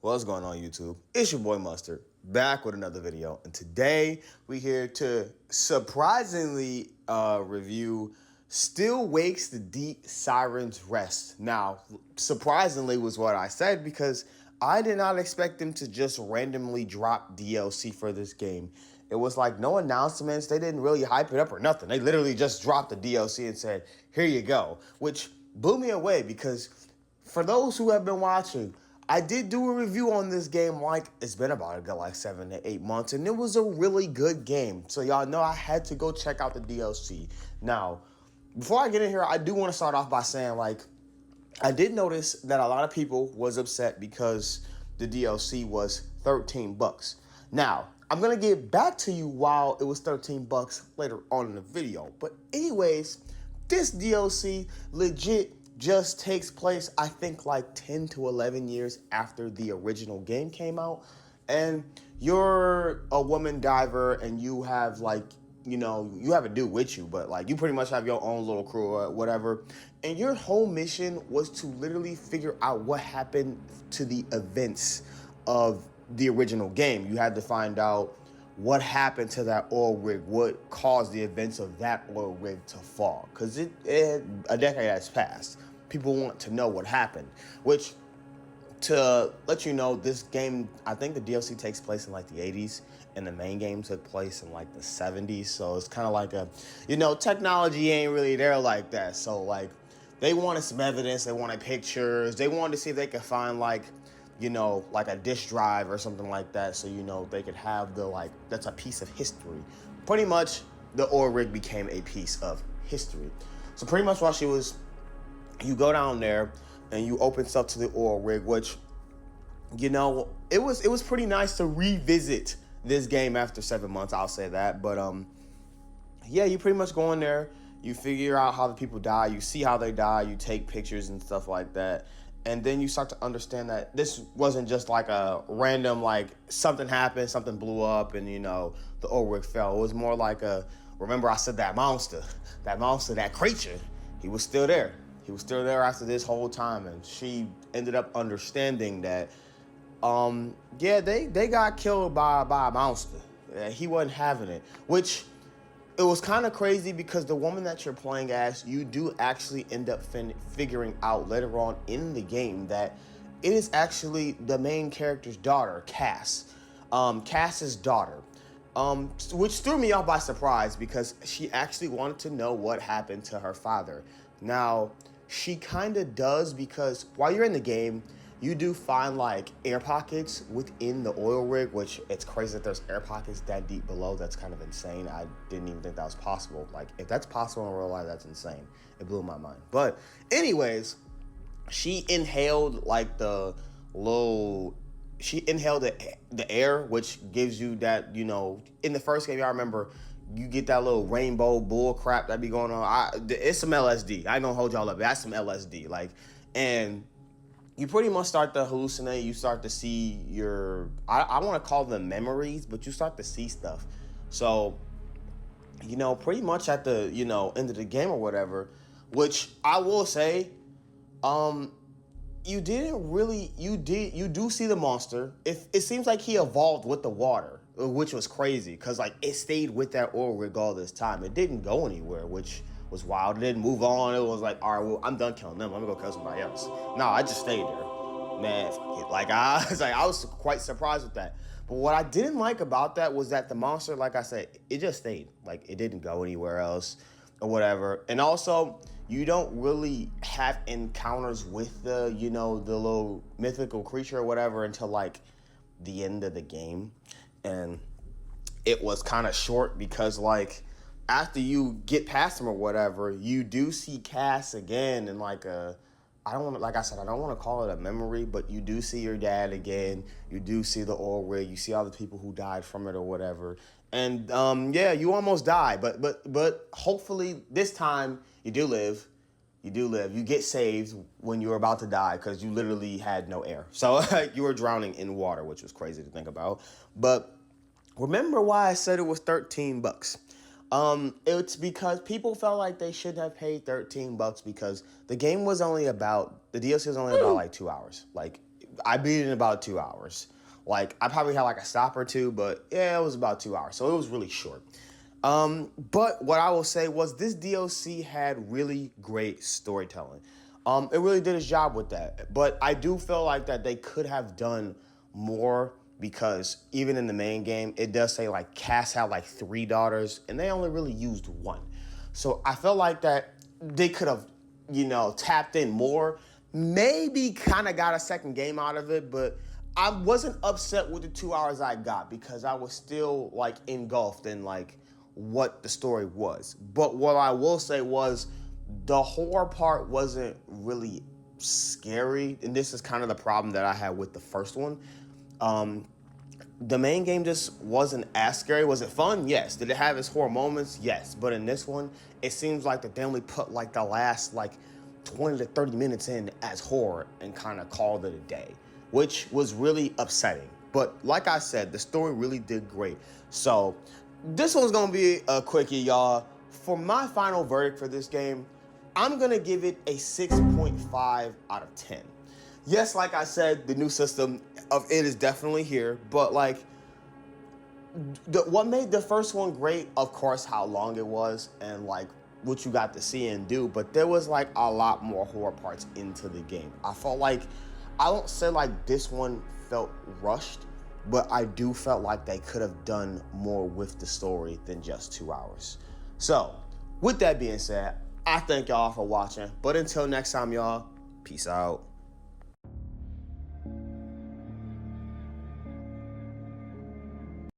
What's going on, YouTube? It's your boy Mustard, back with another video. And today, we're here to surprisingly review Still Wakes the Deep Siren's Rest. Now, surprisingly was what I said because I did not expect them to just randomly drop DLC for this game. It was like no announcements. They didn't really hype it up or nothing. They literally just dropped the DLC and said, here you go, which blew me away because for those who have been watching, I did do a review on this game like it's been about a good like 7 to 8 months, and it was a really good game. So y'all know I had to go check out the DLC. Now, before I get in here, I do want to start off by saying like I did notice that a lot of people was upset because the DLC was $13. Now, I'm gonna get back to you while it was $13 later on in the video. But anyways, this DLC legit just takes place, I think, like 10 to 11 years after the original game came out. And you're a woman diver and you have like, you have a dude with you, but like you pretty much have your own little crew or whatever. And your whole mission was to literally figure out what happened to the events of the original game. You had to find out what happened to that oil rig, what caused the events of that oil rig to fall. Because a decade has passed. People want to know what happened, which, to let you know, this game, I think the DLC takes place in like the 80s and the main game took place in like the 70s. So it's kind of like technology ain't really there like that. So like they wanted some evidence, they wanted pictures, they wanted to see if they could find like a disk drive or something like that, so they could have that's a piece of history. Pretty much, the oil rig became a piece of history. So pretty much you go down there and you open stuff to the oil rig, which, it was pretty nice to revisit this game after 7 months, I'll say that. But yeah, you pretty much go in there, you figure out how the people die, you see how they die, you take pictures and stuff like that. And then you start to understand that this wasn't just like a random, like something happened, something blew up and, the oil rig fell. It was more like remember I said that monster, that creature, he was still there. He was still there after this whole time. And she ended up understanding that, they got killed by a monster. He wasn't having it, which it was kind of crazy because the woman that you're playing as, you do actually end up figuring out later on in the game that it is actually the main character's daughter, Cass. Cass's daughter. Which threw me off by surprise because she actually wanted to know what happened to her father. Now, she kind of does because while you're in the game, you do find like air pockets within the oil rig, which it's crazy that there's air pockets that deep below. That's kind of insane. I didn't even think that was possible. Like if that's possible in real life, that's insane. It blew my mind. But anyways, she inhaled like the air, which gives you that, in the first game, I remember you get that little rainbow bull crap that be going on. It's some LSD. I ain't gonna hold y'all up. That's some LSD. And you pretty much start to hallucinate. You start to see I want to call them memories, but you start to see stuff. So, pretty much at the, end of the game or whatever, which I will say, you do see the monster. It seems like he evolved with the water, which was crazy because like it stayed with that oil rig all this time. It didn't go anywhere, which was wild. It didn't move on. It was like, all right, well, I'm done killing them. I'm gonna go kill somebody else. No, I just stayed there, man. Like I was quite surprised with that. But what I didn't like about that was that the monster, like I said, it just stayed. Like it didn't go anywhere else or whatever. And also, you don't really have encounters with the little mythical creature or whatever until like the end of the game. And it was kind of short because like after you get past him or whatever, you do see Cass again in like I don't want to call it a memory, but you do see your dad again. You do see the oil rig. You see all the people who died from it or whatever. And you almost die, but hopefully this time you do live. You do live. You get saved when you were about to die because you literally had no air. So you were drowning in water, which was crazy to think about. But remember why I said it was $13? It's because people felt like they should have paid $13 because the DLC was only about like 2 hours. Like I beat it in about 2 hours. Like, I probably had like a stop or two, but yeah, it was about 2 hours. So it was really short. But what I will say was this DLC had really great storytelling. It really did its job with that. But I do feel like that they could have done more because even in the main game, it does say like Cass had like 3 daughters and they only really used 1. So I felt like that they could have, tapped in more, maybe kind of got a second game out of it, but I wasn't upset with the 2 hours I got because I was still like engulfed in like what the story was. But what I will say was the horror part wasn't really scary, and this is kind of the problem that I had with the first one. The main game just wasn't as scary. Was it fun? Yes. Did it have its horror moments? Yes. But in this one, it seems like that they only put like the last like 20 to 30 minutes in as horror and kind of called it a day, which was really upsetting. But like I said, the story really did great. So this one's gonna be a quickie, y'all. For my final verdict for this game, I'm gonna give it a 6.5 out of 10. Yes, like I said, the new system of it is definitely here, but like what made the first one great, of course, how long it was and like what you got to see and do, but there was like a lot more horror parts into the game. I felt like, I don't say like this one felt rushed, but I do felt like they could have done more with the story than just 2 hours. So with that being said, I thank y'all for watching, but until next time, y'all, peace out.